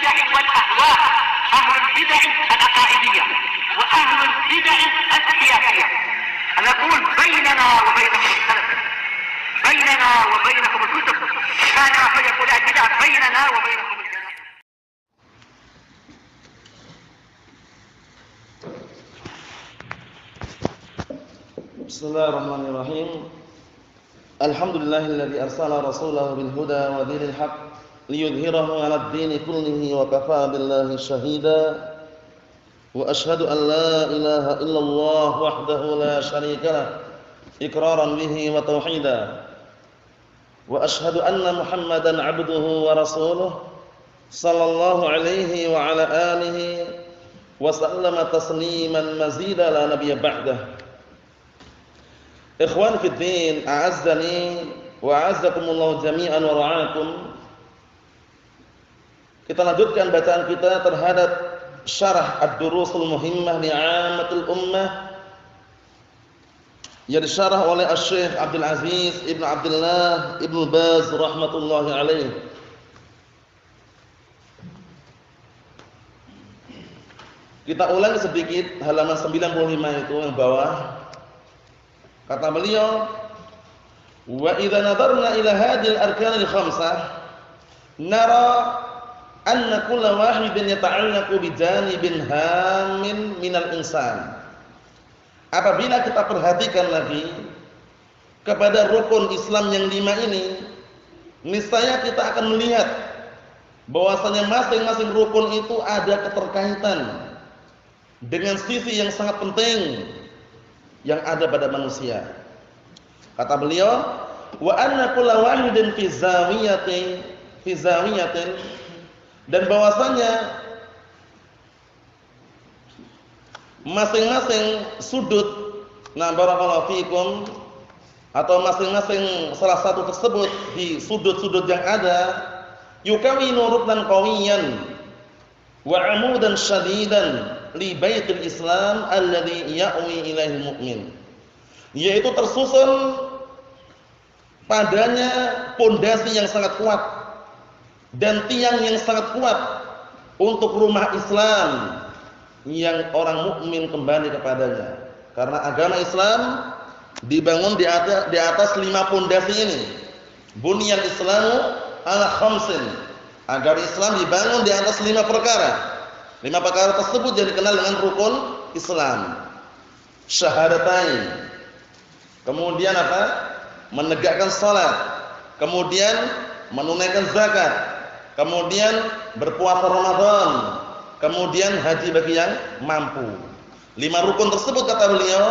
البدع والأهواء، أهل البدع العقائدية وأهل البدع السياسية. نقول بيننا وبينكم السلف، بيننا وبينكم الكتب، كان فيقول البدع بيننا وبينكم الجنة. Bismillahirrahmanirrahim. Alhamdulillahilladzi arsala rasulahu bil huda wa dinil haqq liyudhhirahu 'alad dini kullihi wa kafaa billahi shahida. Wa asyhadu an la ilaha illallah wahdahu la syarika lah iqraran bihi wa tauhida. Wa asyhadu anna Muhammadan 'abduhu wa rasuluh sallallahu alaihi wa ala alihi wa sallama tasliman mazida la nabiyya ba'dah. Ikhwan fi din, a'azzani wa a'azzakumullah jami'an wa ra'akum. Kita lanjutkan bacaan kita terhadap syarah Ad-Durusul Muhimmah li 'ammatil ummah yang disyarah oleh Asy-Syaikh Abdul Aziz Ibnu Abdullah Ibnu Baz rahmatullahi alaih. Kita ulangi sedikit halaman 95 itu yang bawah. Kata beliau, wa idza nadarna ila hadhil arkan al-khamsah nara anna kulla wahidin yata'allaqu bi janibin hamin minal insan. Apabila kita perhatikan lagi kepada rukun Islam yang 5 ini, niscaya kita akan melihat bahwasanya masing-masing rukun itu ada keterkaitan dengan sisi yang sangat penting yang ada pada manusia. Kata beliau, wa anna kulla wahidin fi zawiyatin, dan bahwasanya masing-masing sudut, nah barakallahu fikum, atau masing-masing salah satu tersebut di sudut-sudut yang ada, yukawinu ruknan qawiyan wa 'amudan syadidan li baitil Islam alladhi ya'wi ilaihi mu'min, yaitu tersusun padanya pondasi yang sangat kuat dan tiang yang sangat kuat untuk rumah Islam yang orang mukmin kembali kepadanya. Karena agama Islam dibangun di atas 5 pondasi ini. Bunyal Islamu ala khamsin. Agama Islam dibangun di atas 5 perkara. 5 perkara tersebut yang dikenal dengan rukun Islam. Syahadatain. Kemudian apa? Menegakkan salat. Kemudian menunaikan zakat. Kemudian berpuasa Ramadan. Kemudian haji bagi yang mampu. 5 rukun tersebut kata beliau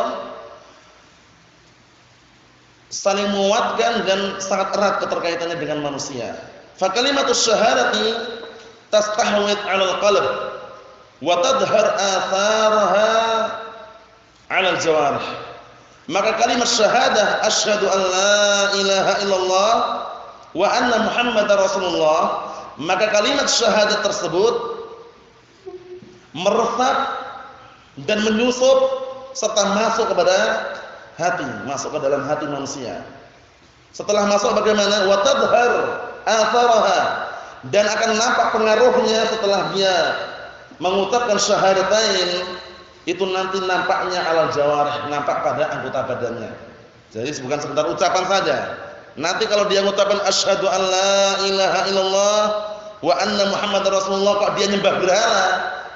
saling menguatkan dan sangat erat keterkaitannya dengan manusia. Fa kalimatus syahadati tastahwid 'alal qalb wa tadhhar atharaha 'ala al-jawarih. Maka kalimat syahadah asyhadu an la ilaha illallah wa anna Muhammadar Rasulullah, maka kalimat syahadat tersebut meresap dan menyusup serta masuk kepada hati, masuk ke dalam hati manusia. Setelah masuk bagaimana? Wa tadhhar atharaha, dan akan nampak pengaruhnya setelah dia mengucapkan syahadatain, itu nanti nampaknya alal jawarih, nampak pada anggota badannya. Jadi bukan sekedar ucapan saja. Nanti kalau dia mengucapkan asyhadu an la ilaha illallah wa anna Muhammadar Rasulullah, kok dia nyembah berhala,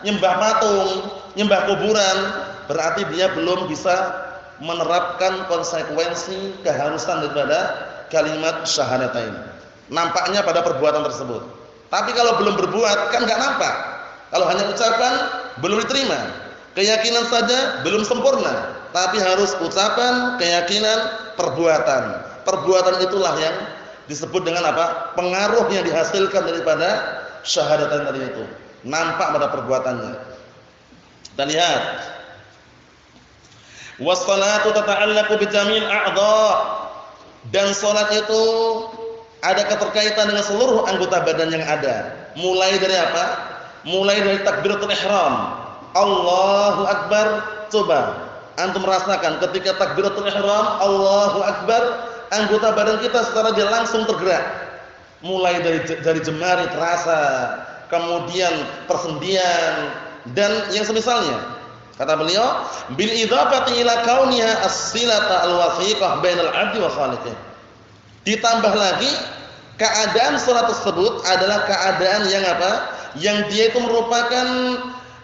nyembah patung, nyembah kuburan, berarti dia belum bisa menerapkan konsekuensi keharusan daripada kalimat syahadatain. Nampaknya pada perbuatan tersebut. Tapi kalau belum berbuat kan enggak nampak. Kalau hanya ucapan belum diterima. Keyakinan saja belum sempurna, tapi harus ucapan, keyakinan, perbuatan. Perbuatan itulah yang disebut dengan apa? Pengaruh yang dihasilkan daripada syahadatain tadi itu. Nampak pada perbuatannya. Kita lihat. Was-salatu tata'allaqu bi jamil a'dha, dan salat itu ada keterkaitan dengan seluruh anggota badan yang ada. Mulai dari apa? Mulai dari takbiratul ihram. Allahu akbar. Coba antum rasakan ketika takbiratul ihram, Allahu akbar, anggota badan kita secara langsung tergerak. Mulai dari jemari terasa, kemudian persendian dan yang semisalnya. Kata beliau, bil idhafati ila kauniha as-silata al-wathiqah bainal 'abdi wa khaliqih. Ditambah lagi keadaan salat tersebut adalah keadaan yang apa? Yang dia itu merupakan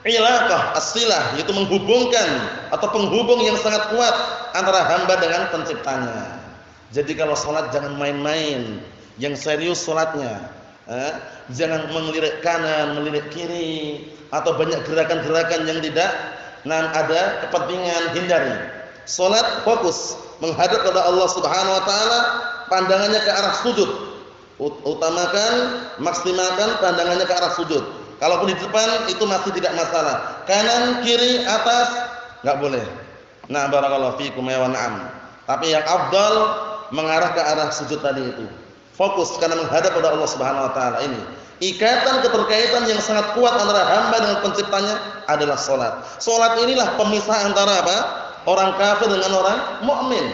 ilaqah as-silah, yaitu menghubungkan atau penghubung yang sangat kuat antara hamba dengan penciptanya. Jadi kalau salat jangan main-main, yang serius salatnya. Jangan melirik kanan, melirik kiri atau banyak gerakan-gerakan yang tidak ada kepentingan, hindari. Salat fokus menghadap kepada Allah Subhanahu wa taala, pandangannya ke arah sujud. Utamakan, maksimalkan pandangannya ke arah sujud. Kalaupun di depan itu masih tidak masalah. Kanan, kiri, atas enggak boleh. Nah, barakallahu fiikum ya wa na'am. Tapi yang afdal mengarah ke arah sujud tadi itu. Fokus karena menghadap kepada Allah Subhanahu wa taala ini. Ikatan keterkaitan yang sangat kuat antara hamba dengan penciptanya adalah salat. Salat inilah pemisah antara apa? Orang kafir dengan orang mukmin.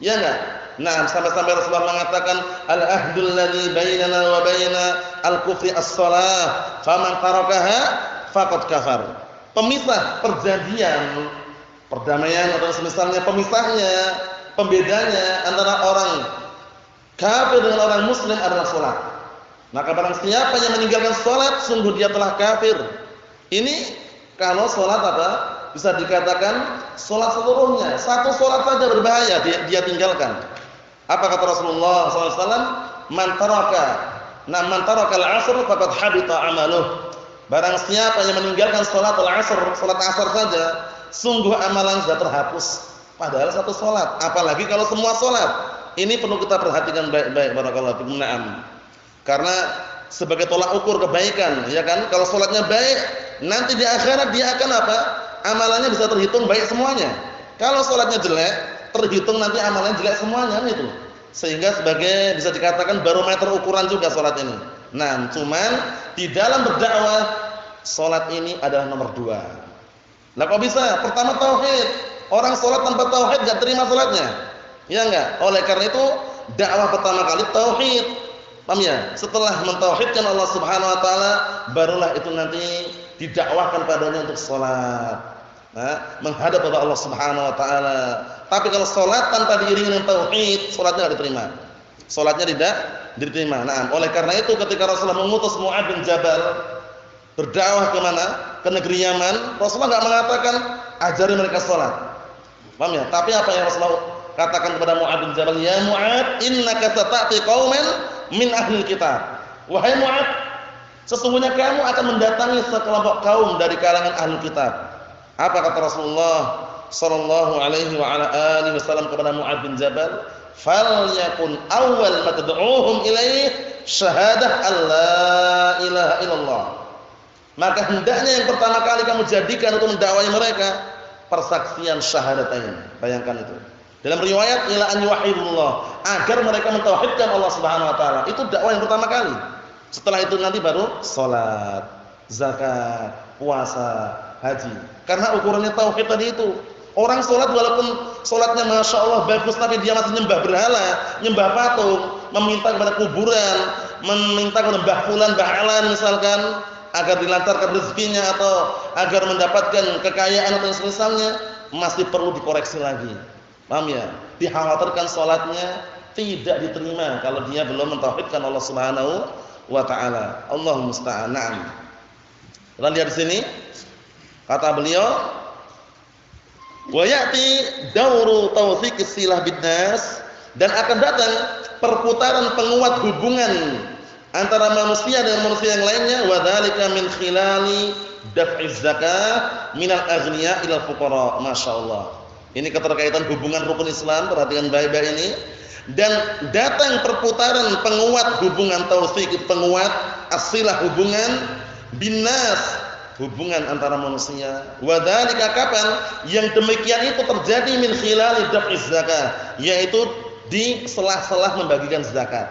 Ya enggak? Nah, sampai-sampai Rasulullah mengatakan al-ahdul ladzi bainana wa baina al-kufri as-shalah, faman tarakaha faqad kafar. Pemisah, perjanjian, perdamaian atau semisalnya pemisahnya, pembedanya antara orang kafir dengan orang muslim adalah salat. Maka barang siapa yang meninggalkan salat, sungguh dia telah kafir. Ini kalau salat apa? Bisa dikatakan salat seluruhnya. Satu salat saja berbahaya dia tinggalkan. Apa kata Rasulullah SAW? Man taraka al-'asr faqad habita 'amaluh. Barang siapa yang meninggalkan salat al-'asr, salat asar saja, sungguh amalan sudah terhapus. Padahal satu salat, apalagi kalau semua salat. Ini perlu kita perhatikan baik-baik, barakallahu fikum. Na'am. Karena sebagai tolak ukur kebaikan, ya kan? Kalau salatnya baik, nanti di akhirat dia akan apa? Amalannya bisa terhitung baik semuanya. Kalau salatnya jelek, terhitung nanti amalannya jelek semuanya itu. Sehingga sebagai bisa dikatakan barometer ukuran juga salat ini. Nah, cuman di dalam berdakwah salat ini adalah nomor 2. Lah kok bisa? Pertama tauhid. Orang salat tanpa tauhid enggak terima salatnya. Ya enggak? Oleh karena itu dakwah pertama kali tauhid. Paham ya? Setelah mentauhidkan Allah Subhanahu wa taala, barulah itu nanti didakwahkan padanya untuk salat. Menghadap kepada Allah Subhanahu wa taala. Tapi kalau salat tanpa diiringi dengan tauhid, salatnya tidak diterima. Salatnya tidak diterima. Nah, oleh karena itu ketika Rasulullah mengutus Mu'adz bin Jabal berdakwah ke mana? Ke negeri Yaman, Rasulullah enggak mengatakan ajari mereka salat. Paham ya? Tapi apa yang Rasulullah katakan kepada Mu'adz bin Jabal, "Ya Mu'adz, innaka sata'ti qauman min ahli kitab." Wahai Mu'adz, sesungguhnya kamu akan mendatangi sekelompok kaum dari kalangan ahli kitab. Apa kata Rasulullah sallallahu alaihi wa ala alihi wasallam kepada Mu'adz bin Jabal? "Falyakun awwal ma tad'uuhum ilaih syahadah alla ilaha illallah." Maka hendaknya yang pertama kali kamu jadikan untuk mendakwai mereka persaksian syahadatain. Bayangkan itu. Dalam riwayat ila an yuwahhidullah, agar mereka mentauhidkan Allah Subhanahu wa taala. Itu dakwah yang pertama kali. Setelah itu nanti baru salat, zakat, puasa, haji. Karena ukurannya tauhid tadi itu. Orang salat walaupun salatnya Masya Allah bagus, tapi dia masih nyembah berhala, nyembah patung, meminta kepada kuburan, meminta kepada Mbah Fulan, Mbah Alan misalkan, agar dilancarkan rezekinya atau agar mendapatkan kekayaan atau semisalnya, masih perlu dikoreksi lagi. Paham ya? Dikhawatirkan salatnya tidak diterima kalau dia belum mentauhidkan Allah Subhanahu wa taala. Allahumma musta'an. Kita lihat di sini kata beliau, wa ya'ti dauru tawthiqis silah binnas, dan akan datang perputaran penguat hubungan antara manusia dengan manusia yang lainnya, wa dzalika min khilali daf'iz zakah minal aghniya ilal fuqara. Masyaallah. Ini keterkaitan hubungan rukun Islam, perhatikan baik-baik ini. Dan datang perputaran penguat hubungan taufiq, penguat asilah hubungan binnas, hubungan antara manusia. Wa dzalika kapan? Yang demikian itu terjadi min khilali daf'iz zakah, yaitu di sela-sela membagikan zakat.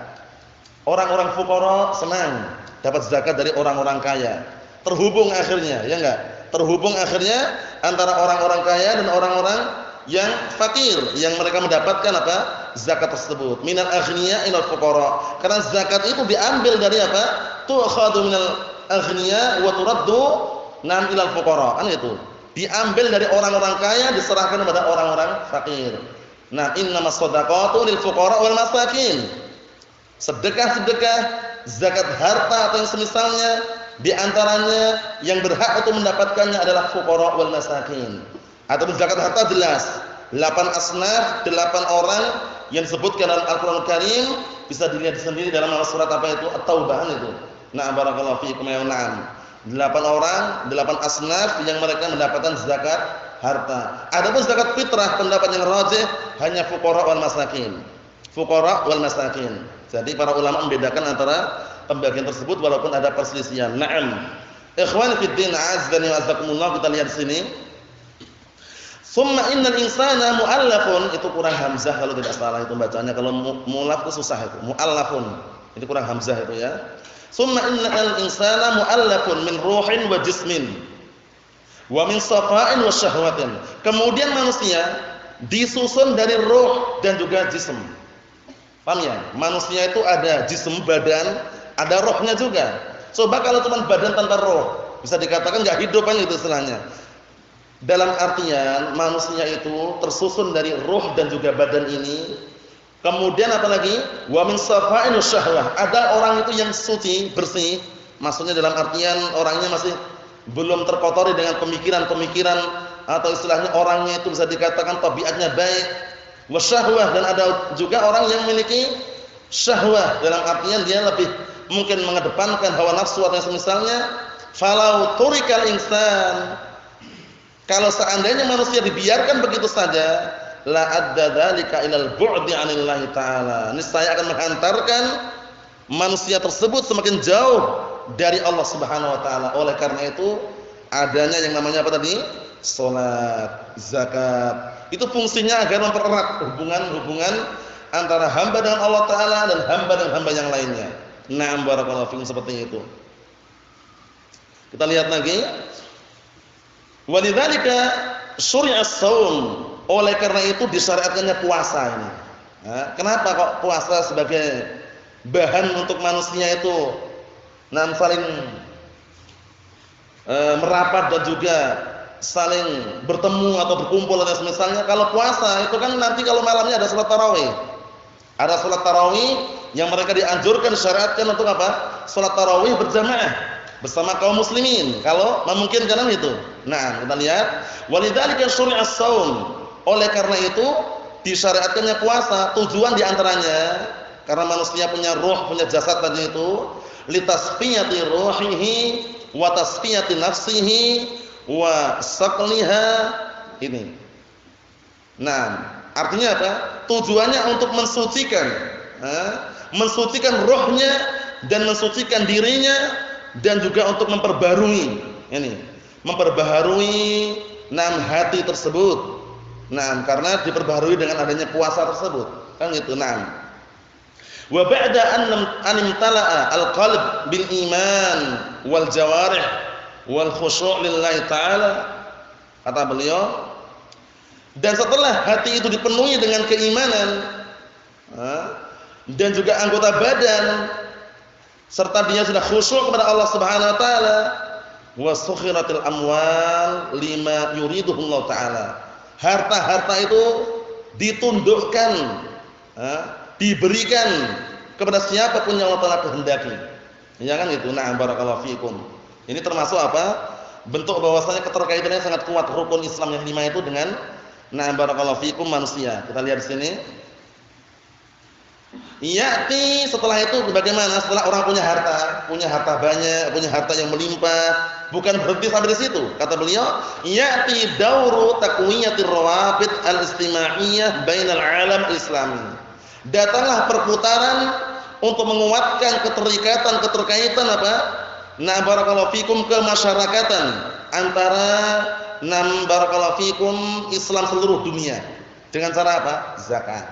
Orang-orang fuqara senang dapat zakat dari orang-orang kaya. Terhubung akhirnya, ya enggak? Terhubung akhirnya antara orang-orang kaya dan orang-orang yang fakir, yang mereka mendapatkan apa? Zakat tersebut. Minal aghniya ilal fuqara. Karena zakat itu diambil dari apa? Tu'khadhu minal aghniya wa turaddu ilal fuqara. Kan itu. Diambil dari orang-orang kaya diserahkan kepada orang-orang fakir. Nah, innamas shadaqatu lil fuqara wal masakin. Sedekah-sedekah, zakat harta atau yang semisalnya di antaranya yang berhak untuk mendapatkannya adalah fuqara wal masakin. Ataupun zakat harta jelas 8 asnaf, 8 orang yang disebutkan dalam Al-Qur'an Karim, bisa dilihat sendiri dalam surat apa itu? At-Taubah itu. Nah, barakallahu fiikum ya na'am. 8 orang, 8 asnaf yang mereka mendapatkan zakat harta. Adapun zakat fitrah pendapat yang rajih hanya fuqara wal masakin. Fuqara wal masakin. Jadi para ulama membedakan antara pembagian tersebut walaupun ada perselisihan. Naam. Ikhwani fid din, azzani wa azzakumullah, kita lihat di sini. Summa innal insana mu'allafun, itu kurang hamzah kalau tidak salah itu bacanya. Kalau mu'allaf itu susah itu. Mu'allafun. Itu kurang hamzah itu ya. Summa innal insana mu'allafun min ruhin wa jismin wa min safa'in wa syahwatin. Kemudian manusia disusun dari ruh dan juga jism. Paham ya? Manusia itu ada jism badan, ada rohnya juga. Coba kalau cuma badan tanpa roh, bisa dikatakan enggak hidup kan itu istilahnya. Dalam artian manusia itu tersusun dari ruh dan juga badan ini. Kemudian apalagi wa min safa'in syahwah, ada orang itu yang suci, bersih, maksudnya dalam artian orangnya masih belum terkotori dengan pemikiran-pemikiran atau istilahnya orangnya itu bisa dikatakan tabiatnya baik. Wa syahwah, dan ada juga orang yang memiliki syahwah dalam artian dia lebih mungkin mengedepankan hawa nafsu atau semisalnya. Falau turikal insan, kalau seandainya manusia dibiarkan begitu saja, la adda dzalika ilal bu'di 'anillahi ta'ala. Niscaya akan menghantarkan manusia tersebut semakin jauh dari Allah Subhanahu wa taala. Oleh karena itu adanya yang namanya apa tadi? Salat, zakat. Itu fungsinya agar mempererat hubungan antara hamba dengan Allah taala dan hamba dengan hamba yang lainnya. Na'am barakallahu fikum, seperti itu. Kita lihat lagi. Walidzalika syuri'as shaum. Oleh karena itu disyariatkannya puasa ini. Nah, kenapa kok puasa sebagai bahan untuk manusia itu saling merapat dan juga saling bertemu atau berkumpul atau misalnya. Kalau puasa itu kan nanti kalau malamnya ada salat tarawih. Ada salat tarawih yang mereka dianjurkan syariatkan untuk apa? Salat tarawih berjamaah bersama kaum muslimin kalau memungkinkan itu. Nah, kita lihat walidzalika syuri'as shaum. Oleh karena itu disyariatkannya puasa, tujuan diantaranya karena manusia punya ruh, punya jasad tadi itu, litasfiyati ruhihi wa tasfiyati nafsihi wa saqliha ini. Nah, artinya apa? Tujuannya untuk mensucikan, mensucikan rohnya dan mensucikan dirinya, dan juga untuk memperbarui ini, memperbaharui hati tersebut. Nah, karena diperbaharui dengan adanya puasa tersebut, kan gitu. Nah, wa ba'da an imtala'a al-qalb bil iman wal jawarih wal khusyu' lillahi ta'ala, kata beliau, dan setelah hati itu dipenuhi dengan keimanan dan juga anggota badan, serta dia sudah khusyuk kepada Allah Subhanahu wa taala, wa sukhiratil amwal lima yuriduhu Allah taala. Harta-harta itu ditundukkan, diberikan kepada siapapun yang Allah Taala kehendaki. Ya kan itu. Nah, barakallahu fikum. Ini termasuk apa? Bentuk bahwasanya keterkaitannya sangat kuat rukun Islam yang 5 itu dengan barakallahu fikum manusia. Kita lihat di sini. Ya'ti, setelah itu bagaimana? Setelah orang punya harta banyak, punya harta yang melimpah, bukan berhenti sampai di situ. Kata beliau, ya'ti dauru taqwiyatir rawabit al-istima'iyah bainal alam islami. Datanglah perputaran untuk menguatkan keterkaitan apa? Barakallahu fikum kemasyarakatan antara barakallahu fikum Islam seluruh dunia. Dengan cara apa? Zakat.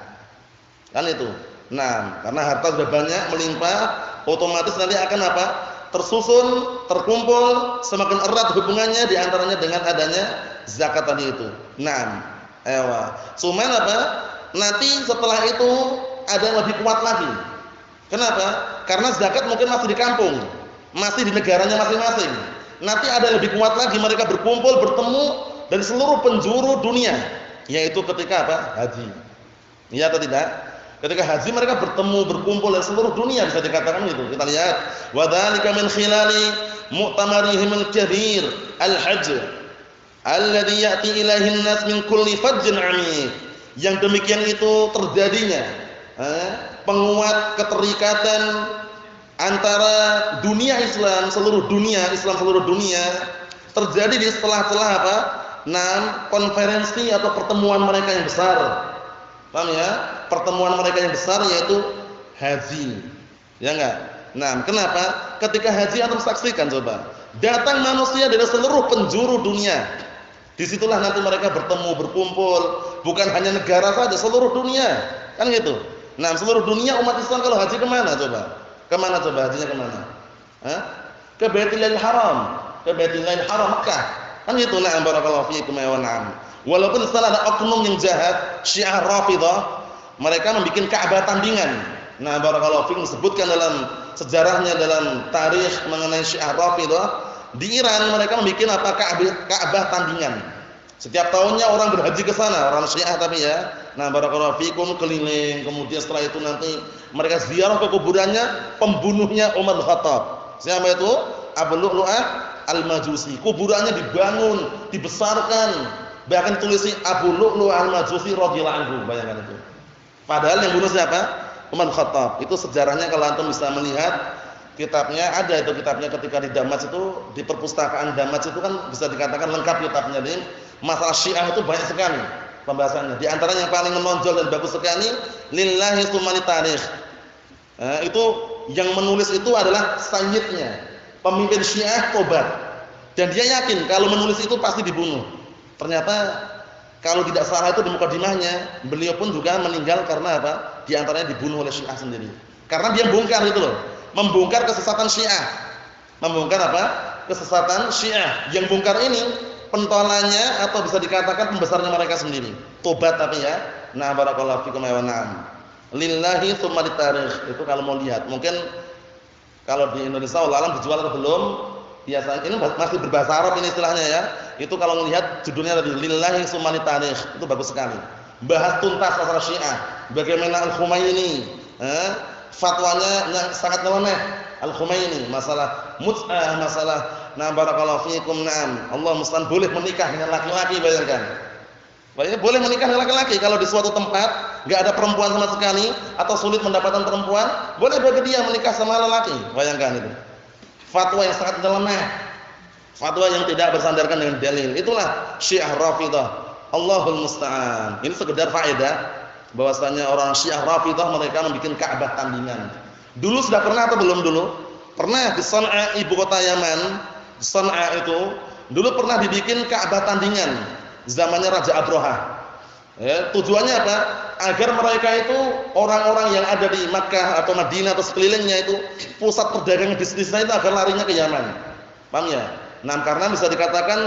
Kan itu. Nah, karena harta sudah banyak melimpah, otomatis nanti akan apa? Tersusun, terkumpul, semakin erat hubungannya diantaranya dengan adanya zakat tadi itu. Nah, cuman apa? Nanti setelah itu ada yang lebih kuat lagi. Kenapa? Karena zakat mungkin masih di kampung. masih di negaranya masing-masing. Nanti ada lebih kuat lagi, mereka berkumpul, bertemu dari seluruh penjuru dunia, yaitu ketika apa? Haji. Iya atau tidak? Ketika haji mereka bertemu, berkumpul dari seluruh dunia, bisa dikatakan gitu. Kita lihat, wa dzalika min khilali mu'tamarihim al-kabir al-hajj alladhi ya'ti ilaihi an-nas min kulli fajjin 'amiq. Yang demikian itu terjadinya penguat keterikatan antara dunia Islam, seluruh dunia, Islam seluruh dunia terjadi di setelah-setelah apa? Konferensi atau pertemuan mereka yang besar. Paham ya? Pertemuan mereka yang besar yaitu haji. Ya enggak? Nah, kenapa? Ketika haji antum saksikan coba. Datang manusia dari seluruh penjuru dunia. Disitulah nanti mereka bertemu, berkumpul. Bukan hanya negara saja, seluruh dunia. Kan gitu. Nah, seluruh dunia umat Islam kalau haji kemana coba? Kemana coba hajinya kemana? Ke Baitullahil Haram. Ke Baitullahil Haram Mekah. Kan gitu. Na'am barakallahu fiikum wa na'am. Walaupun setelah ada oknum yang jahat, Syiah Rafidhah, mereka membuat Ka'bah tandingan. Nah, barakallahu fiikum disebutkan dalam sejarahnya, dalam tarikh mengenai Syiah Rafidhah, di Iran mereka membuat apa? Ka'bah tandingan. Setiap tahunnya orang berhaji ke sana, orang Syiah tapi ya. Nah, barakallahu fiikum keliling, kemudian setelah itu nanti mereka ziarah ke kuburannya pembunuhnya Umar bin Khattab. Siapa itu? Abu Lu'lu'ah Al-Majusi. Kuburannya dibangun, dibesarkan. Bahkan ditulis Abu Lu'lu'ah Al-Majusi radhiyallahu anhu, bayangkan itu. Padahal yang bunuh siapa? Umar bin Khattab. Itu sejarahnya kalau antum bisa melihat kitabnya, ada itu kitabnya ketika di Damas itu, di perpustakaan Damas itu kan bisa dikatakan lengkap kitabnya. Jadi masalah Syiah itu banyak sekali pembahasannya. Di antaranya yang paling menonjol dan bagus sekali Lillahi Tsumani Tarikh. Itu yang menulis itu adalah sayyidnya, pemimpin Syiah Tobat. Dan dia yakin kalau menulis itu pasti dibunuh. Ternyata kalau tidak salah itu di mukadimahnya, beliau pun juga meninggal karena apa? Di antaranya dibunuh oleh Syiah sendiri. Karena dia bongkar itu loh, membongkar kesesatan Syiah. Membongkar apa? Kesesatan Syiah. Yang bongkar ini pentolannya atau bisa dikatakan pembesarnya mereka sendiri. Tobat tapi ya. Nah, barakallahu fikum wa na'am. Lillahi tsumma litarikh. Itu kalau mau lihat. Mungkin kalau di Indonesia alam dijual atau belum? Biasanya ini masih berbahasa Arab ini istilahnya ya. Itu kalau melihat judulnya tadi Lillahi tsumma litarikh. Itu bagus sekali. Bahas tuntas masalah Syiah. Bagaimana Al-Khumaini, fatwanya yang sangat nyeleneh. Al-Khumaini masalah mut'ah, masalah barakallahu fiikum na'am. Allah musta'an boleh menikah dengan laki-laki, bayangkan. Boleh menikah dengan laki-laki kalau di suatu tempat enggak ada perempuan sama sekali atau sulit mendapatkan perempuan, boleh bagi dia menikah sama lelaki. Bayangkan itu. Fatwa yang sangat nyeleneh. Fatwa yang tidak bersandarkan dengan dalil. Itulah Syiah Rafidhah. Allahul musta'an. Ini sekedar faedah bahwasanya orang Syiah Rafidhah mereka membuat Ka'bah tandingan. Dulu sudah pernah atau belum dulu? Pernah di Sana'a, ibu kota Yaman. Di Sana'a itu dulu pernah dibikin Ka'bah tandingan zamannya Raja Abraha. Ya, tujuannya apa? Agar mereka itu orang-orang yang ada di Makkah atau Madinah atau sekelilingnya itu pusat perdagangan bisnisnya itu agar larinya ke Yaman. Paham ya? Nah, karena bisa dikatakan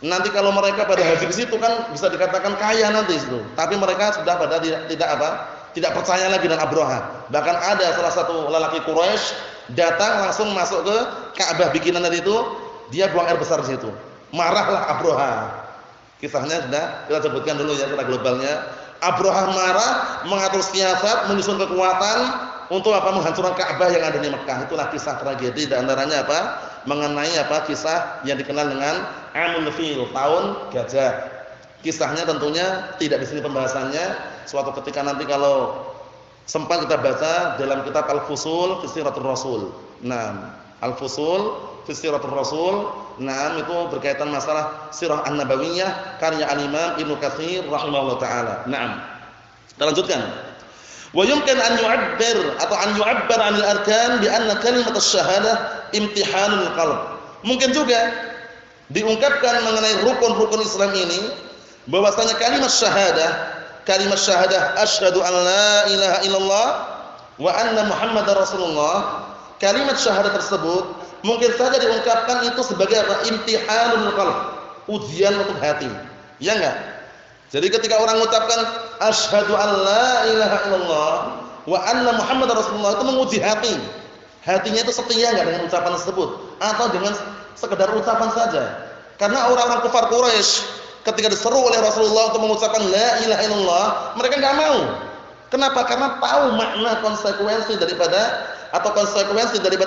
nanti kalau mereka pada haji di situ kan bisa dikatakan kaya nanti itu. Tapi mereka sudah pada tidak percaya lagi dengan Abraha. Bahkan ada salah satu lelaki Quraisy datang langsung masuk ke Ka'bah bikinan tadi itu, dia buang air besar di situ. Marahlah Abraha. Kisahnya sudah kita sebutkan dulu ya secara globalnya. Abraha marah, mengatur siasat, menyusun kekuatan untuk apa? Menghancurkan Ka'bah yang ada di Mekah. Itulah kisah tragedi di antaranya apa? Mengenai apa? Kisah yang dikenal dengan Amul Fil, tahun gajah. Kisahnya tentunya tidak di sini pembahasannya. Suatu ketika nanti kalau sempat kita baca dalam kitab Al-Fusul fi Siratul Rasul. Nah, Al-Fusul fi Siratul Rasul. Nah, itu berkaitan masalah Sirah An-Nabawiyah karya Al-Imam Ibnu Katsir rahimahullah taala. Naam. Kita lanjutkan. Wa yumkin an yu'abbir atau an yu'abbar 'anil arkan bi anna kalimat asy-syahadah imtihanul qalb. Mungkin juga diungkapkan mengenai rukun-rukun Islam ini bahwasanya kalimat syahadah asyhadu an la ilaha illallah wa anna muhammadar rasulullah, kalimat syahadah tersebut mungkin saja diungkapkan itu sebagai apa? Imtihanul qalb, ujian untuk hati. Ya enggak? Jadi ketika orang mengucapkan asyhadu an la ilaha illallah wa anna muhammadar rasulullah itu menguji hati. hatinya itu setia enggak dengan ucapan tersebut atau dengan sekedar ucapan saja. Karena orang-orang kafir Quraisy ketika diseru oleh Rasulullah untuk mengucapkan la ilaha illallah, mereka enggak mau. Kenapa? Karena tahu makna konsekuensi daripada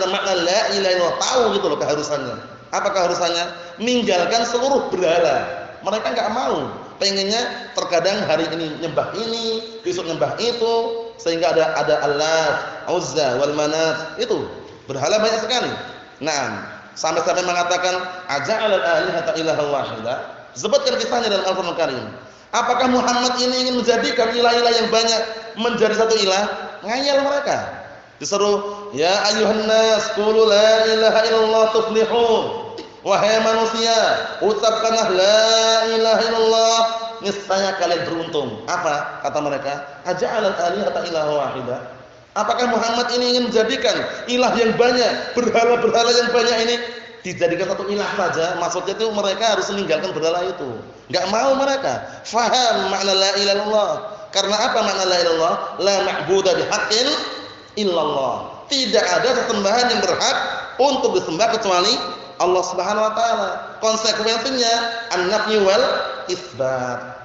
makna la ilaha illallah, tahu gitu loh keharusannya. Apa keharusannya? Meninggalkan seluruh berhala. Mereka enggak mau. Pengennya terkadang hari ini nyembah ini, besok nyembah itu, sehingga ada Allah, Uzza wal Manat, itu berhala banyak sekali. Nah, sampai-sampai mengatakan aja'alal alihata ilahan wahida. Sebutkan kisahnya dalam Al-Qur'an Karim. Apakah Muhammad ini ingin menjadikan ilah-ilah yang banyak menjadi satu ilah? Ngayal mereka. Disuruh, ya ayuhan nas, qulu la ilaha illallah tuflihun. Wahai manusia, ucapkanlah la ilaha illallah, niscaya kalian beruntung. Apa kata mereka? Aja'alal alihata ilahan wahida. Apakah Muhammad ini ingin menjadikan ilah yang banyak, berhala-berhala yang banyak ini dijadikan satu ilah saja? Maksudnya itu mereka harus meninggalkan berhala itu. Enggak mau mereka. Faham makna la ilaha illallah. Karena apa makna la ilaha illallah? La ma'budu bihaqqin illallah. Tidak ada sesembahan yang berhak untuk disembah kecuali Allah Subhanahu wa taala. Konsekuensinya an-nafyu wal isbat.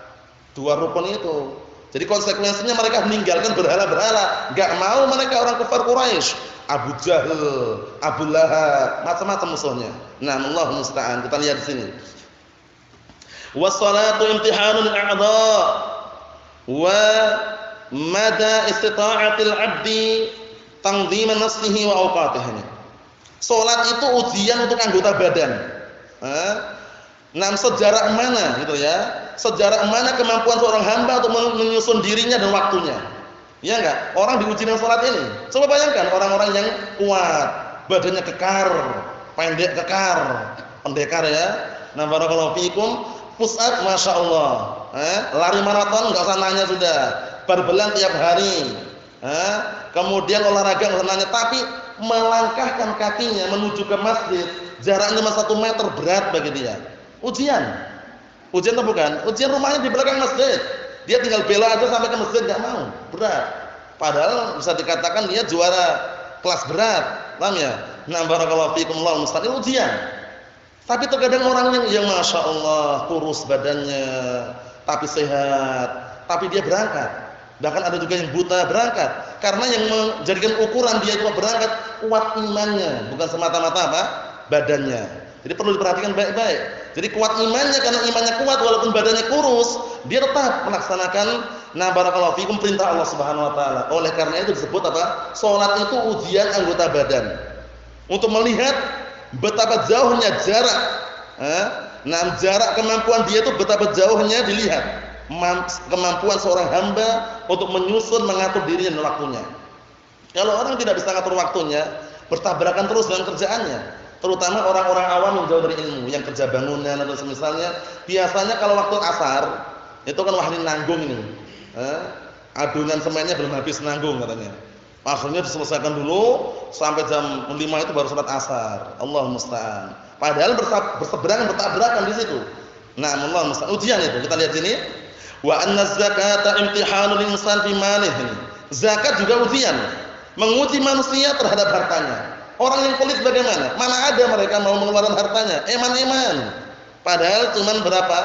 Dua rukun itu. Jadi konsekuensinya mereka meninggalkan berhala-berhala. Enggak mau mereka orang kafir Quraisy. Abu Jahal, Abu Lahab, macam-macam musuhnya. Nah, Allah musta'an. Kita lihat di sini. Was-salatu imtihanul a'dha wa mada istita'atil 'abdi tanzima nafsihi wa awqatihi. Salat itu ujian untuk anggota badan. Nah, sejarah mana gitu ya? Sejarah mana kemampuan seorang hamba untuk menyusun dirinya dan waktunya? Ya enggak? Orang diuji dengan salat ini. Coba bayangkan orang-orang yang kuat, badannya kekar, pendek kekar, pendekar ya. Nah, barakallahu fikum, push up masyaallah. Lari maraton enggak usah nanya sudah. Berbelan tiap hari. Kemudian olahraga enggak usah nanya, tapi melangkahkan kakinya menuju ke masjid, jaraknya 1 meter berat bagi dia. Ujian atau bukan? Ujian rumahnya di belakang masjid. Dia tinggal bela aja sampai ke masjid enggak mau, berat. Padahal bisa dikatakan dia juara kelas berat. Paham ya? Nah, barakallahu fikum, Allah mustaqim ujian. Tapi terkadang orang yang Masya Allah kurus badannya, tapi sehat, tapi dia berangkat. Bahkan ada juga yang buta berangkat. Karena yang menjadikan ukuran dia itu berangkat kuat imannya, bukan semata-mata apa? Badannya. Jadi perlu diperhatikan baik-baik. Jadi kuat imannya, karena imannya kuat walaupun badannya kurus, dia tetap melaksanakan barakallahu fikum perintah Allah Subhanahu wa taala. Oleh karena itu disebut apa? Salat itu ujian anggota badan. Untuk melihat betapa jauhnya jarak. Jarak kemampuan dia itu betapa jauhnya dilihat. Kemampuan seorang hamba untuk menyusun, mengatur dirinya dan waktunya. Kalau orang tidak bisa mengatur waktunya, bertabrakan terus dengan kerjaannya. Terutama orang-orang awam yang jauh dari ilmu, yang kerja bangunan atau semisalnya, biasanya kalau waktu asar, itu kan wah ini nanggung ini. Adonan semennya belum habis nanggung katanya. Akhirnya diselesaikan dulu sampai jam 5 itu baru salat asar. Allah musta'an. Padahal berseberangan, bertabrakan di situ. Nah, Allah musta'an. Ujian itu. Kita lihat sini. Wa anna zakata imtihanul insan fi malihi. Zakat juga ujian. Menguji manusia terhadap hartanya. Orang yang pelit bagaimana? Mana ada mereka mau mengeluarkan hartanya? Eman-eman. Padahal cuman berapa?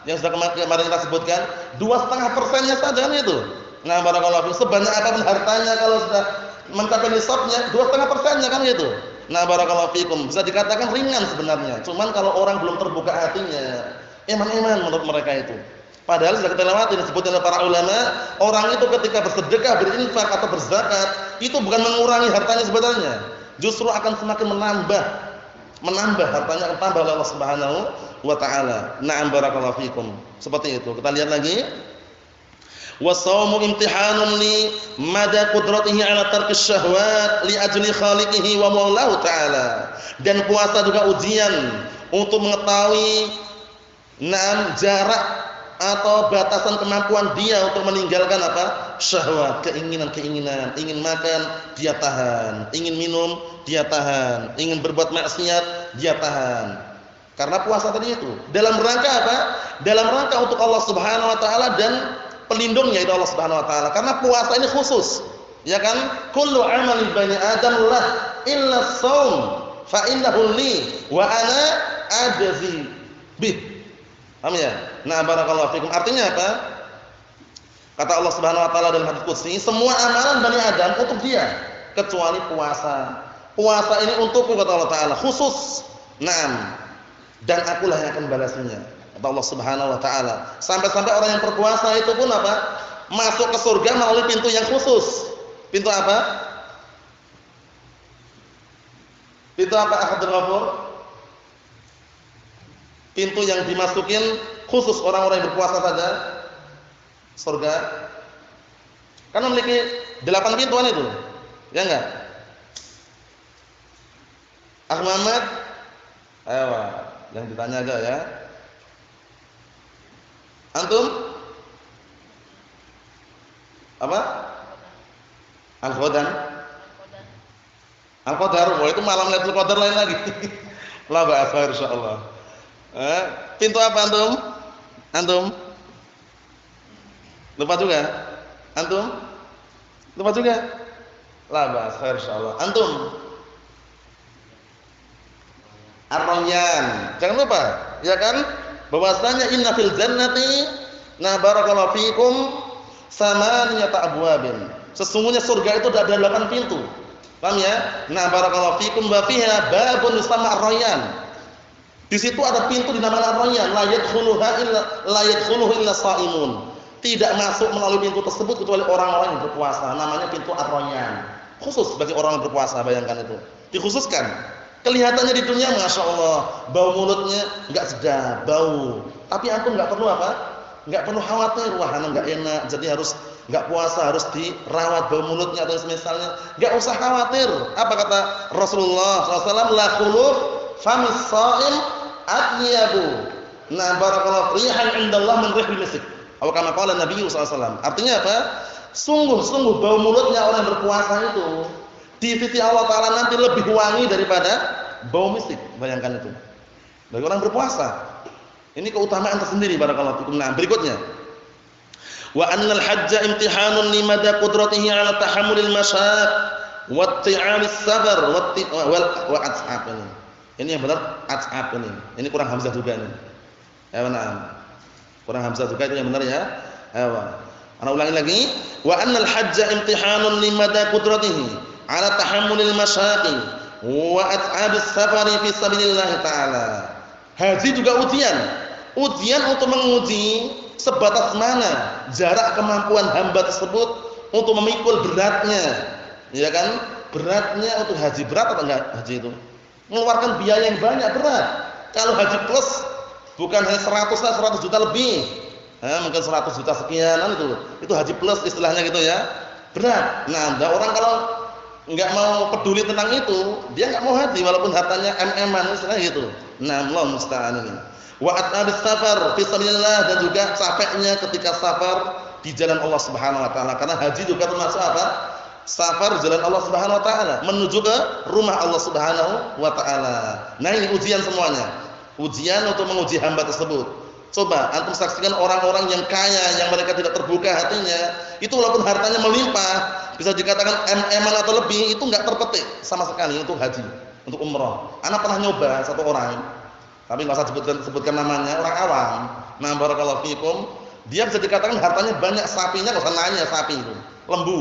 Yang sudah kemarin kita sebutkan, 2,5%-nya saja itu. Nah, barakallahu fiikum, sebanyak apapun hartanya kalau sudah mencapai nisabnya, 2,5%-nya kan gitu. Nah, barakallahu fiikum, bisa dikatakan ringan sebenarnya. Cuman kalau orang belum terbuka hatinya, eman-eman menurut mereka itu. Padahal sudah kita lewati disebutkan oleh para ulama, orang itu ketika bersedekah, berinfak atau berzakat, itu bukan mengurangi hartanya sebenarnya. Justru akan semakin menambah hartanya, akan tambah oleh Allah Subhanahu wa taala. Na'am barakallahu fikum. Seperti itu. Kita lihat lagi. Wasaumu imtihanun li mada qudratihi ala tarkis syahwat li ajli khaliqihi wa maulahu ta'ala. Dan puasa juga ujian untuk mengetahui jarak atau batasan kemampuan dia untuk meninggalkan apa? Syahwat, keinginan-keinginan. Ingin makan, dia tahan. Ingin minum, dia tahan. Ingin berbuat maksiat, dia tahan. Karena puasa tadi itu. Dalam rangka apa? Dalam rangka untuk Allah Subhanahu wa taala dan pelindungnya itu Allah Subhanahu wa taala. Karena puasa ini khusus. Ya kan? Kullu amali bani Adam lah illa shaum fa innahu li wa ana ajzi bih. Paham ya? Nah, barakallahu fikum. Artinya apa? Kata Allah Subhanahu wa taala dalam hadits qudsi, semua amalan Bani Adam untuk dia kecuali puasa. Puasa ini untukku kata Allah taala, khusus. Naam. Dan akulah yang akan balasnya. Kata Allah Subhanahu wa taala. Sampai-sampai orang yang berpuasa itu pun apa? Masuk ke surga melalui pintu yang khusus. Pintu apa? Pintu apa, Abdul Ghafur? Pintu yang dimasukin khusus orang-orang yang berpuasa saja surga. Kan memiliki 8 pintuan itu. Ya enggak? Muhammad, ayo, yang ditanya aja ya. Antum? Apa? Al-Qadar. Al-Qadar, itu malam Lailatul Qadar lain lagi. La ba'asa insyaallah. Pintu apa antum? Antum? Lupa juga? Antum? Lupa juga? La ba'asa insyaallah. Antum? Ar-Rayyan. Jangan lupa, ya kan? Bahwasanya inna fil jannati na barakallahu fikum samaniyata abwabin. Sesungguhnya surga itu ada 8 pintu. Paham ya? Na barakallahu fikum wa fiha babun yusamma Ar-Rayyan. Di situ ada pintu dinamakan Ar-Rayyan, la yadkhuluhu illa shaimun. Tidak masuk melalui pintu tersebut kecuali orang-orang yang berpuasa. Namanya pintu Ar-Rayyan. Khusus bagi orang yang berpuasa, bayangkan itu. Dikhususkan. Kelihatannya di dunia Masya Allah bau mulutnya enggak sedap, bau. Tapi antum enggak perlu apa? Enggak perlu khawatir, wah ana enggak enak, jadi harus enggak puasa, harus dirawat bau mulutnya atau semisalnya. Enggak usah khawatir. Apa kata Rasulullah SAW? La khuluf famis shaim atyabu. Nah, barakallahu rihan indallah min rihil misk. Atau kama qala Nabi SAW. Artinya apa? Sungguh-sungguh bau mulutnya orang yang berpuasa itu di sisi Allah Ta'ala nanti lebih wangi daripada bau misik. Bayangkan itu. Bagi orang berpuasa. Ini keutamaan tersendiri barakallahu fikum. Nah, berikutnya. Wa annal hajja imtihanun limada qudratihi 'ala tahammulil masyaq wa ti'alis sabar wa at'ab ini. Ini yang benar at'ab ini. Ini kurang hamzah juga ini. Ya benar. Kurang hamzah juga itu yang benar ya. Ayo. Ana ulangi lagi. Wa annal hajja imtihanun limada qudratihi 'ala tahammulil masyaqi wa at'abis safari fi sabilillah taala. Haji juga ujian. Ujian untuk menguji sebatas mana jarak kemampuan hamba tersebut untuk memikul beratnya. Ya kan? Beratnya untuk haji berat atau enggak haji itu? Mengeluarkan biaya yang banyak, berat. Kalau haji plus bukan hanya 100 juta lebih. Mungkin 100 juta sekianan itu haji plus istilahnya gitu ya. Berat. Nah, ada orang kalau enggak mau peduli tentang itu, dia enggak mau haji walaupun hartanya MM-an istilahnya gitu. Nah, Allah musta'an ini. Wa at'abis safar fi sabilillah, dan juga capeknya ketika safar di jalan Allah Subhanahu wa taala. Karena haji juga termasuk apa? Safar jalan Allah Subhanahu wa taala, menuju ke rumah Allah Subhanahu wa taala. Nah, ini ujian semuanya. Ujian untuk menguji hamba tersebut. Coba antum saksikan orang-orang yang kaya, yang mereka tidak terbuka hatinya, itu walaupun hartanya melimpah, bisa dikatakan MM-an atau lebih, itu enggak terpetik sama sekali untuk haji, untuk umrah. Anak pernah nyoba satu orang, tapi enggak usah sebutkan namanya, orang awam. Nah, barakallahu fikum, dia bisa dikatakan hartanya banyak, sapinya enggak usah nanya, sapi itu, lembu.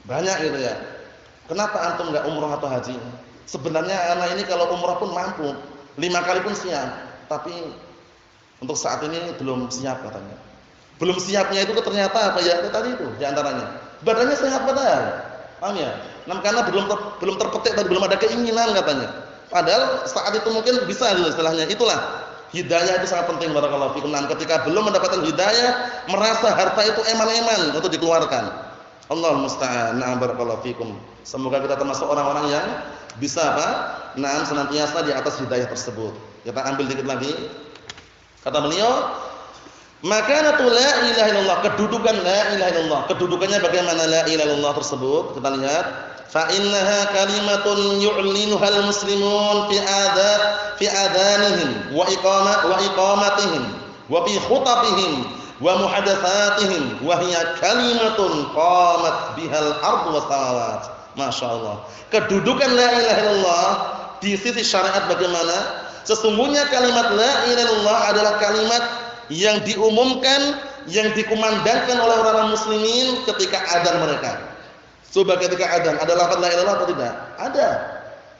Banyak gitu ya. Kenapa antum enggak umrah atau haji? Sebenarnya anak ini kalau umrah pun mampu, 5 kali pun siap, tapi untuk saat ini belum siap katanya. Belum siapnya itu ternyata apa ya? Tadi itu di antaranya. Badannya sehat padahal. Paham ya? Nah, karena belum terpetik tadi, belum ada keinginan katanya. Padahal saat itu mungkin bisa itu istilahnya. Itulah hidayah itu sangat penting barakallahu fikum. Nah, ketika belum mendapatkan hidayah, merasa harta itu eman-eman untuk dikeluarkan. Allah musta'an. Nah, barakallahu fikum. Semoga kita termasuk orang-orang yang bisa apa? Nah, senantiasa di atas hidayah tersebut. Kita ambil dikit lagi. Kata beliau, makanatu la ilaha illallah, kedudukan la ilaha illallah. Kedudukannya bagaimana la ilaha illallah tersebut? Kita lihat, fa innaha kalimatun yu'linuha al-muslimun fi adanihim wa iqamatihim wa fi khutabihim wa muhadatsatihim wa hiya kalimatun qamat bihal ardu was samawat. Masyaallah. Kedudukan la ilaha illallah di sisi syariat bagaimana? Sesungguhnya kalimat la ilaha illallah adalah kalimat yang diumumkan, yang dikumandangkan oleh orang muslimin ketika adzan mereka. Coba ketika adzan ada lafaz la ilaha illallah atau tidak? Ada.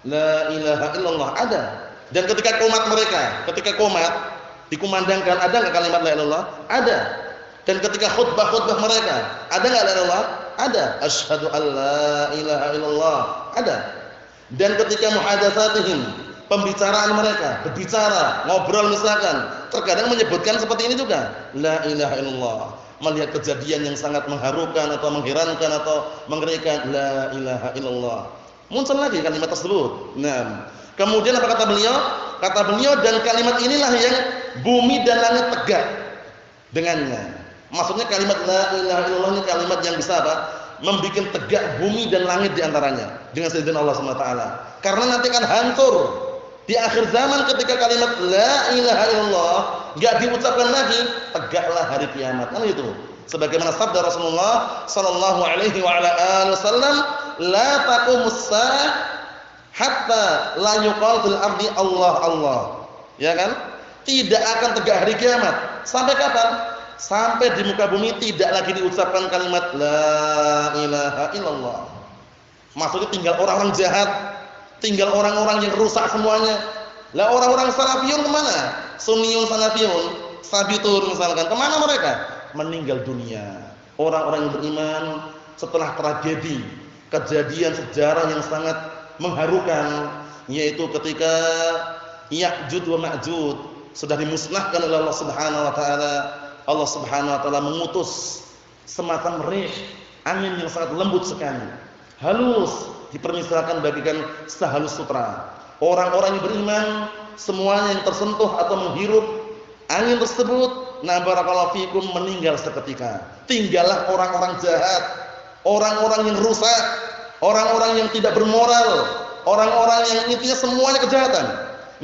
La ilaha illallah ada. Dan ketika qomat mereka, ketika qomat dikumandangkan, ada enggak kalimat la ilaha illallah? Ada. Dan ketika khutbah-khutbah mereka, ada enggak la ilaha illallah? Ada. Asyhadu an la ilaha illallah. Ada. Dan ketika muhadatsatihim, pembicaraan mereka, berbicara, ngobrol misalkan, terkadang menyebutkan seperti ini juga, la ilaha illallah. Melihat kejadian yang sangat mengharukan atau mengherankan atau mengerikan, la ilaha illallah. Muncul lagi kalimat tersebut. Nah, kemudian apa kata beliau? Kata beliau, dan kalimat inilah yang bumi dan langit tegak dengannya. Maksudnya kalimat la ilaha illallah ini kalimat yang bisa apa? Membikin tegak bumi dan langit di antaranya dengan seizin Allah Subhanahu wa taala. Karena nanti akan hancur di akhir zaman ketika kalimat la ilaha illallah enggak diucapkan lagi, tegaklah hari kiamat. Kan itu. Sebagaimana sabda Rasulullah sallallahu alaihi wa ala alihi wasallam, la taqumus saah hatta la yuqal fil ardi Allah Allah. Ya kan? Tidak akan tegak hari kiamat. Sampai kapan? Sampai di muka bumi tidak lagi diucapkan kalimat la ilaha illallah. Maksudnya tinggal orang-orang jahat, tinggal orang-orang yang rusak semuanya. Lah orang-orang salafiyun kemana? Sunniyun salafiyun, sabitun misalkan, kemana mereka? Meninggal dunia. Orang-orang yang beriman setelah tragedi, kejadian sejarah yang sangat mengharukan, yaitu ketika Ya'juj wa Ma'juj sudah dimusnahkan oleh Allah Subhanahu wa taala. Allah Subhanahu wa taala mengutus semacam rih, angin yang sangat lembut sekali, halus, dipermisalkan bagikan sehalus sutra. Orang-orang yang beriman semuanya yang tersentuh atau menghirup angin tersebut, na barakallahu fikum, meninggal seketika. Tinggallah orang-orang jahat, orang-orang yang rusak, orang-orang yang tidak bermoral, orang-orang yang intinya semuanya kejahatan.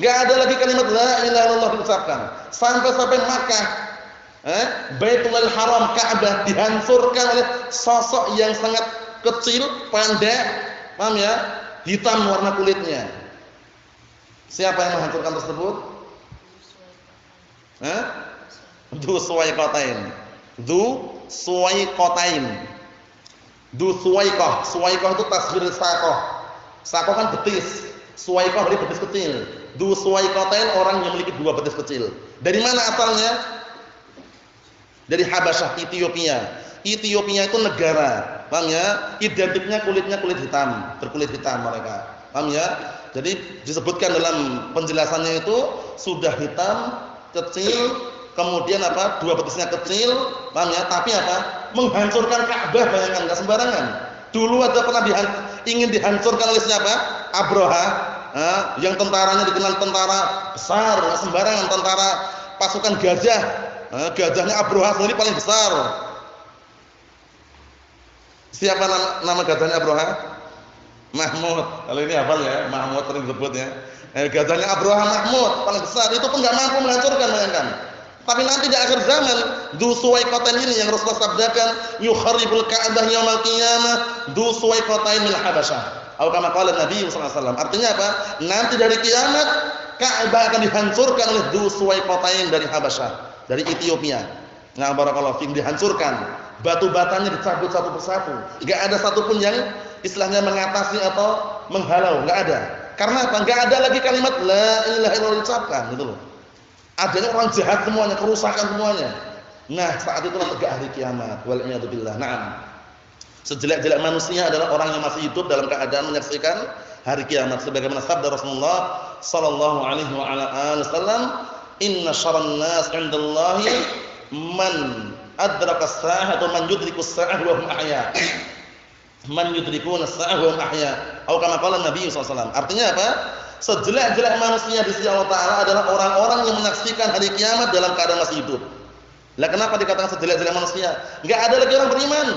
Enggak ada lagi kalimat la ilaha illallah diucapkan. Sampai-sampai Makkah, Baitullahil Haram, Ka'bah dihancurkan oleh sosok yang sangat kecil, pendek, paham ya? Hitam warna kulitnya. Siapa yang menghancurkan tersebut? Dzu Suwaiqatain. Dzu Suwaiqatain. Dzu Suwaiqah. Suwaiqah itu tasghir saqah. Saqah kan betis. Suwaiqah dari betis kecil. Dzu Suwaiqatain orang yang memiliki dua betis kecil. Dari mana asalnya? Dari Habasyah, Ethiopia. Ethiopia itu negara, paham ya? Identiknya kulitnya kulit hitam, berkulit hitam mereka. Paham ya? Jadi disebutkan dalam penjelasannya itu sudah hitam, kecil, kemudian apa? Dua betisnya kecil, paham ya? Tapi apa? Menghancurkan Ka'bah, bayangkan, enggak sembarangan. Dulu ada pernah ingin dihancurkan oleh siapa? Abraha, yang tentaranya dikenal tentara besar, enggak sembarangan, tentara pasukan gajah. Gajahnya Abraha sendiri paling besar. Siapa nama gajahnya Abraha? Mahmud. Kalau ini hafal ya, Mahmud sering disebut ya. Gajahnya Abraha Mahmud paling besar, itu pun enggak mampu menghancurkan, bayangkan. Tapi nanti di akhir zaman, Dzu Suwaiqatain ini yang Rasulullah sabdakan, yukharribul Ka'bah yaumil qiyamah, Dzu Suwaiqatain min Habasyah. Atau kama qala Nabi sallallahu alaihi wasallam. Artinya apa? Nanti dari kiamat Ka'bah akan dihancurkan oleh Dzu Suwaiqatain dari Habasyah, dari Ethiopia. Nah, barakallahu fiik, dihancurkan. Batu-batanya dicabut satu persatu. Enggak ada satupun yang istilahnya mengatasi atau menghalau, enggak ada. Karena apa? Enggak ada lagi kalimat la ilaha illallah diucapkan, gitu loh. Adanya orang jahat semuanya, kerusakan semuanya. Nah, saat itulah tegak hari kiamat. Wal iyadu billah. Naam. Sejelek-jelek manusia adalah orang yang masih hidup dalam keadaan menyaksikan hari kiamat. Sebagaimana sabda Rasulullah sallallahu alaihi wa ala alihi wasallam, "Inna syarran nas 'indallahi man adraka as-sa'ah atau man yudriku as-sa'ah wa hum ahya." Man yudrikuna as-sa'ah wa hum ahya. Atau kama qala Nabi sallallahu alaihi wasallam. Artinya apa? Sejelek-jelek manusia di sisi Allah Ta'ala adalah orang-orang yang menyaksikan hari kiamat dalam keadaan masih hidup. Lah kenapa dikatakan sejelek-jelek manusia? Enggak ada lagi orang beriman,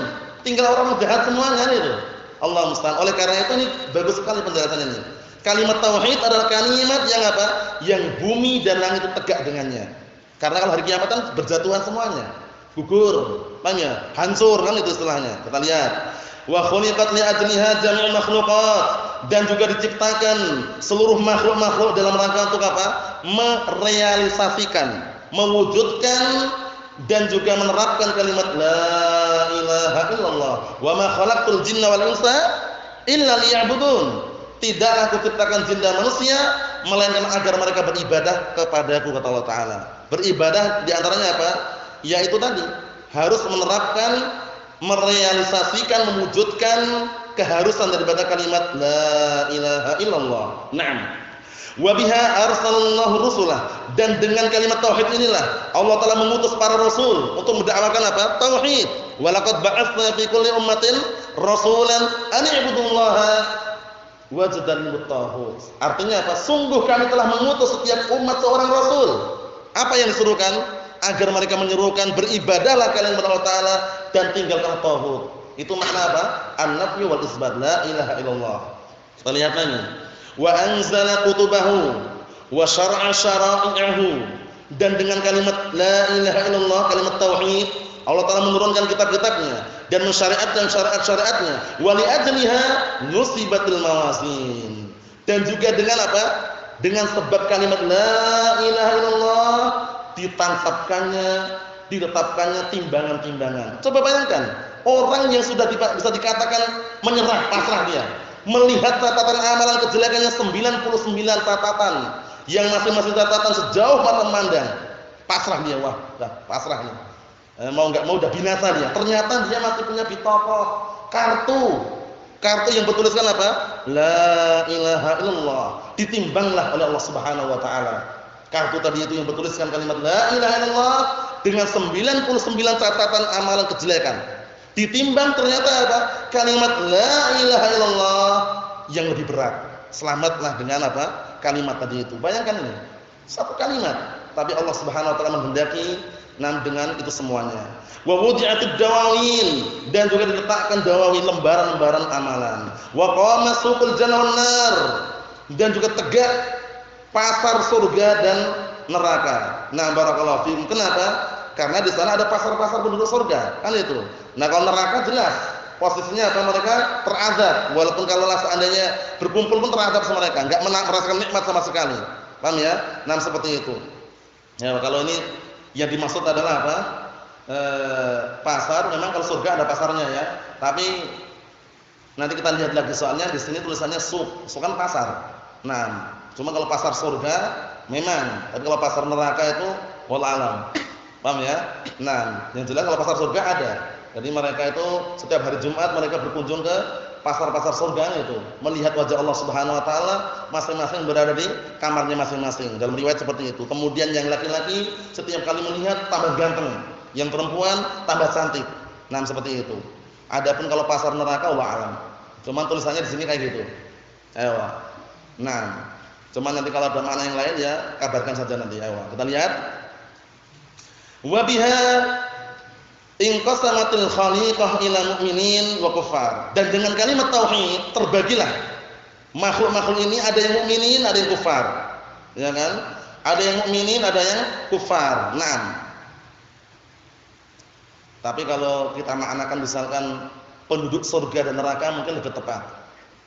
tinggal orang jahat semuanya itu. Allah musta'an. Oleh karena itu ini bagus sekali penjelasannya ini. Kalimat tauhid adalah kalimat yang apa? Yang bumi dan langit itu tegak dengannya. Karena kalau hari kiamat kan berjatuhan semuanya. gugur, paham ya? Hancur kan itu istilahnya. Kita lihat. Wa khuliqat li ajliha jami'ul makhluqat, dan juga diciptakan seluruh makhluk-makhluk dalam rangka untuk apa? Merealisasikan, mewujudkan dan juga menerapkan kalimat la ilaha illallah. Wa ma khalaqtul jinna wal insa illa liya'budun. Tidaklah aku ciptakan jin dan manusia melainkan agar mereka beribadah kepadaku, kata Allah Taala. Beribadah di antaranya apa? Yaitu tadi harus menerapkan, merealisasikan, mewujudkan keharusan daripada kalimat la ilaha illallah. Naam. Wa biha arsalallahu rusulah, dan dengan kalimat tauhid inilah Allah Taala mengutus para rasul untuk mendakwakan apa? Tauhid. Wa laqad ba'atsna fi kulli ummatin rasulan an i'budullaha wajtanibut taghut. Artinya apa? Sungguh kami telah mengutus setiap umat seorang rasul. Apa yang disuruhkan? Agar mereka menyerukan beribadahlah kalian kepada Allah Taala dan tinggalkan taghut. Itu makna apa? An-nafyu wal isbat, la ilaha illallah. Kita lihat lagi. Wa anzala kutubahu wa syara'a syara'i'ahu, dan dengan kalimat la ilaha illallah, kalimat tauhid, Allah Taala menurunkan kitab-kitabnya dan mensyariatkan syariat-syariatnya. Wa li ajliha nusibatil mawazin, dan juga dengan apa? Dengan sebab kalimat la ilaha illallah ditetapkannya timbangan-timbangan. Coba bayangkan, orang yang sudah bisa dikatakan menyerah, pasrah dia, melihat catatan amalan kejelekannya 99 catatan, yang masing-masing catatan sejauh mata memandang, pasrah dia, wah, dah pasrah nih. Mau enggak mau udah binasa dia. Ternyata dia masih punya bitokoh, kartu yang bertuliskan apa? La ilaha illallah. Ditimbanglah oleh Allah Subhanahu wa taala. Kartu tadi itu yang bertuliskan kalimat la ilaha illallah dengan 99 catatan amalan kejelekan. Ditimbang ternyata apa? Kalimat la ilaha illallah yang lebih berat. Selamatlah dengan apa? Kalimat tadi itu. Bayangkan ini. Satu kalimat, tapi Allah Subhanahu wa taala menghendaki dengan itu semuanya. Wa wudi'atid dawawin, dan juga diletakkan dawawin, lembaran-lembaran amalan. Wa qama suqul jannah wan nar, dan juga tegak pasar surga dan neraka. Nah, barakallahu fiikum. Kenapa? Karena di sana ada pasar-pasar penduduk surga, kan itu. Nah, kalau neraka jelas posisinya apa? Mereka terazab, walaupun kalau seandainya berkumpul pun terazab sama mereka, enggak merasakan nikmat sama sekali. Paham ya? Nah, seperti itu. Ya, kalau ini yang dimaksud adalah apa? Pasar. Memang kalau surga ada pasarnya ya. Tapi nanti kita lihat lagi, soalnya di sini tulisannya suq. Suq kan pasar. Nah, cuma kalau pasar surga memang, tapi kalau pasar neraka itu wallahu alam. Paham ya? Nah, yang jelas kalau pasar surga ada. Jadi mereka itu setiap hari Jumat mereka berkunjung ke pasar-pasar surga itu, melihat wajah Allah Subhanahu wa taala, masing-masing berada di kamarnya masing-masing. Dalam riwayat seperti itu. Kemudian yang laki-laki setiap kali melihat tambah ganteng, yang perempuan tambah cantik. Nah, seperti itu. Adapun kalau pasar neraka wallahu alam. Cuman tulisannya di sini kayak gitu. Ayo. Nah, cuman nanti kalau ada makna yang lain ya kabarkan saja nanti. Ayo, kita lihat. Wa biha inqasamatil khaliqah ila mu'minin wa kufar. Dan dengan kalimat tauhid terbagilah makhluk-makhluk ini, ada yang mukminin, ada yang kufar. Ya kan? Ada yang mukminin, ada yang kufar. Naam. Tapi kalau kita maknakan misalkan penduduk surga dan neraka mungkin lebih tepat.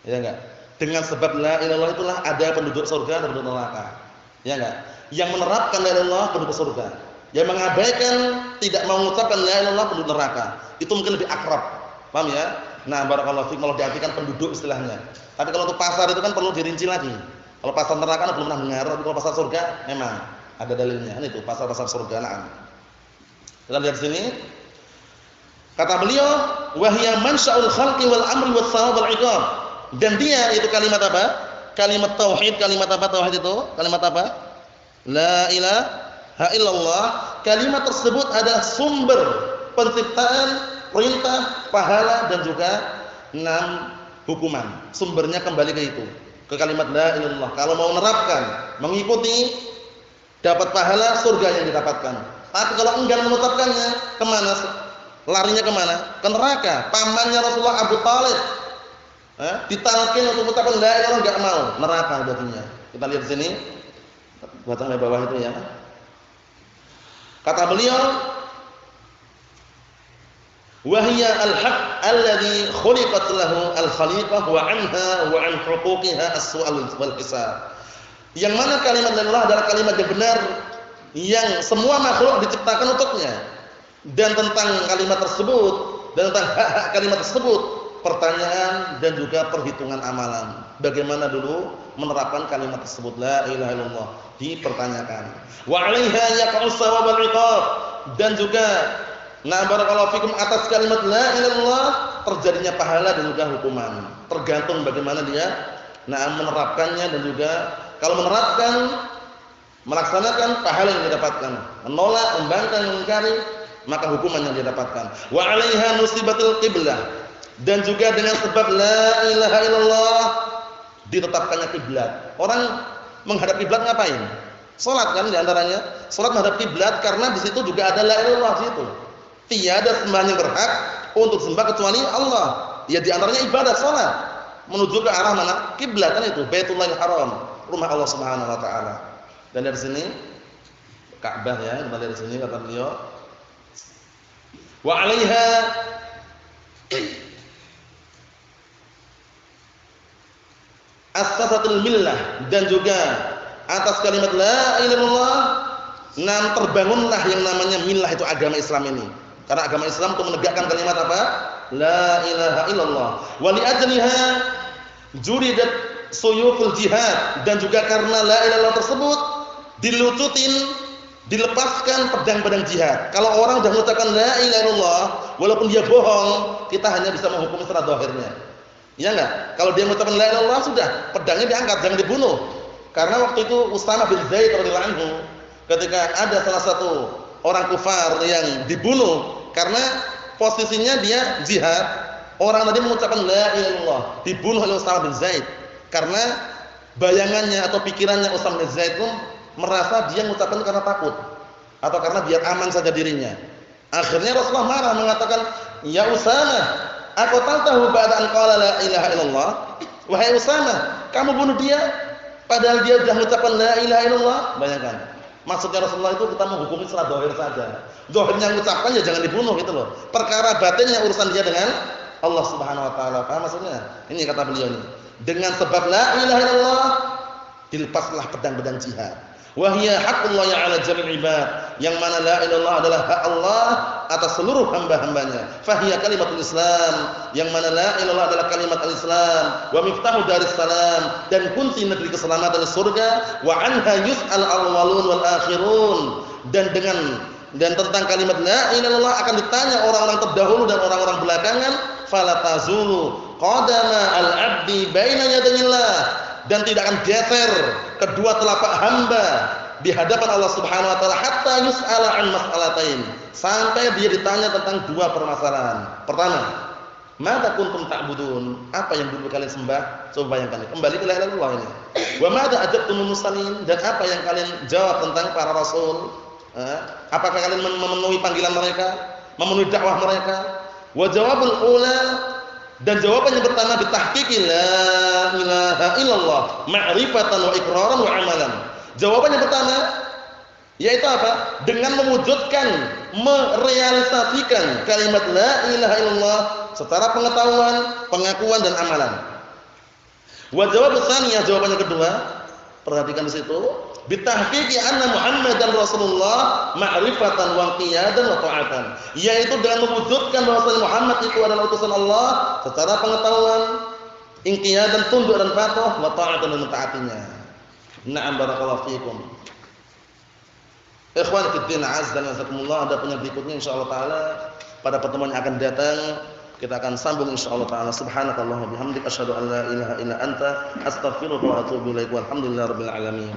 Ya enggak? Dengan sebab la ilaha illallah itulah ada penduduk surga dan penduduk neraka. Ya enggak? Yang menerapkan la ilaha illallah penduduk surga. Yang mengabaikan, tidak mengucapkan la ilaha illallah penduduk neraka. Itu mungkin lebih akrab. Paham ya? Nah, barakallahu fiikum, kalau diartikan penduduk istilahnya. Tapi kalau untuk pasar itu kan perlu dirinci lagi. Kalau pasar neraka belum pernah dengar, tapi kalau pasar surga memang ada dalilnya. Ini tuh pasar-pasar surga. Nah, kita lihat sini. Kata beliau, wa hiya mansya'ul khalqi wal amri was thawab wal 'iqab. Dan dia itu kalimat apa? Kalimat tauhid, kalimat apa tauhid itu? Kalimat apa? La ilaha illallah. Kalimat tersebut adalah sumber penciptaan, perintah, pahala dan juga 6 hukuman. Sumbernya kembali ke itu, ke kalimat la ilaha illallah. Kalau mau menerapkan, mengikuti, dapat pahala, surga yang didapatkan. Tapi kalau enggan mengucapkannya, kemana? Larinya kemana? Ke neraka. Pamannya Rasulullah Abu Thalib ditalkin untuk mengucapkan la ilaha illallah, enggak mau, neraka jadinya. Kita lihat di sini. Baca dari bawah itu ya. Kata beliau, wa hiya al-haqq alladhi khuliqat lahu al-khaliqah wa anha wa an huquqiha as-su'al wal hisab. Yang mana kalimat la ilaha illallah adalah kalimat yang benar yang semua makhluk diciptakan untuknya. Dan tentang kalimat tersebut dan tentang hak-hak kalimat tersebut, pertanyaan dan juga perhitungan amalan. Bagaimana dulu menerapkan kalimat tersebut la ilaha illallah dipertanyakan. Wa 'alaiha yaqa'us shawab wal 'iqab, dan juga barakallahu fikum atas kalimat la ilaha illallah terjadinya pahala dan juga hukuman. Tergantung bagaimana dia menerapkannya, dan juga kalau menerapkan melaksanakan pahala yang didapatkan, menolak, membangkang, mengingkari maka hukuman yang didapatkan. Wa 'alaiha nusibatul qiblah, dan juga dengan sebab la ilaha illallah ditetapkannya kiblat. Orang menghadap kiblat ngapain? Salat kan di antaranya. Salat menghadap kiblat karena di situ juga ada la ilaha illallah di situ. Tiada sembahan yang berhak untuk sembah kecuali Allah. Ya di antaranya ibadah salat menuju ke arah mana? Kiblat kan itu, Baitullahil Haram, rumah Allah Subhanahu wa taala. Dan dari sini Ka'bah ya, kita lihat di sini kata beliau. Wa 'alaiha as-sasatul millah, dan juga atas kalimat la ilaha illallah terbangunlah yang namanya millah, itu agama Islam ini. Karena agama Islam untuk menegakkan kalimat apa? La ilaha illallah. Wa li ajliha juridat suyuful jihad, dan juga karena la ilaha illallah tersebut dilepaskan pedang-pedang jihad. Kalau orang sudah mengucapkan la ilaha illallah walaupun dia bohong, kita hanya bisa menghukum secara zahirnya. Ya enggak? Kalau dia mengucapkan la ilaha illallah sudah, pedangnya diangkat, jangan dibunuh. Karena waktu itu Usamah bin Zaid radhiyallahu anhu, ketika ada salah satu orang kufar yang dibunuh karena posisinya dia jihad, orang tadi mengucapkan la ilaha illallah, dibunuh oleh Usamah bin Zaid. Karena bayangannya atau pikirannya Usamah bin Zaid itu merasa dia mengucapkan karena takut atau karena biar aman saja dirinya. Akhirnya Rasulullah marah mengatakan, "Ya Usamah, aqtaltahu ba'da an qala la ilaha illallah?" Wahai Usamah, kamu bunuh dia padahal dia sudah mengucapkan la ilaha illallah. Bayangkan. Maksudnya Rasulullah itu kita menghukumi secara zahir saja. Zahirnya mengucapkan ya jangan dibunuh gitu loh. Perkara batinnya urusan dia dengan Allah Subhanahu wa taala. Paham maksudnya? Ini kata beliau ini. Dengan sebab la ilaha illallah dilepaslah pedang-pedang jihad. Wa hiya haqqullahi 'ala jami'il ibad, yang mana la ilaha illallah adalah hak Allah atas seluruh hamba-hambanya. Fa hiya kalimatul Islam, yang mana la ilaha illallah adalah kalimat al-Islam, wa miftahu daris salam, dan kunci negeri keselamatan di surga, wa anha yus'al al-awwalun wal akhirun, dan tentang kalimat la ilaha illallah akan ditanya orang-orang terdahulu dan orang-orang belakangan. Fala tazulu qadama al-'abdi baina yadayillah, dan tidak akan geser kedua telapak hamba di hadapan Allah Subhanahu wa taala hatta yus'ala an mas'alatain, sampai dia ditanya tentang dua permasalahan. Pertama, mata kuntum ta'budun, apa yang dulu kalian sembah? Coba bayangkan, kembali ke la ilaha illallah ini. Wa mata ajabtumul mursalin, dan apa yang kalian jawab tentang para rasul? Apakah kalian memenuhi panggilan mereka, memenuhi dakwah mereka? Wa jawabul ula, dan jawaban yang pertama bitahqiqi la ilaha illallah ma'rifatan wa iqraran wa amalan. Jawaban yang pertama yaitu apa? Dengan mewujudkan, merealisasikan kalimat la ilaha illallah secara pengetahuan, pengakuan dan amalan. Wa jawab tsaniyah, jawaban yang kedua, perhatikan di situ, bitahqiqi anna Muhammadan Rasulullah ma'rifatan wa qiyadan wa ta'atan, yaitu dengan mewujudkan bahwa Muhammad itu adalah utusan Allah secara pengetahuan, inqiyadan, tunduk dan patuh, wa ta'atan, dan mentaatinya. Na'am, barakallahu fiikum. Ikhwan fillah, azza wa jazakumullah. Ada punya berikutnya insyaallah taala pada pertemuan yang akan datang. Kita akan sambung insyaallah taala. Subhanakallahumma bihamdika asyhadu an la ilaha illa anta astaghfiruka wa atubu ilaik. Walhamdulillahirabbil alamin.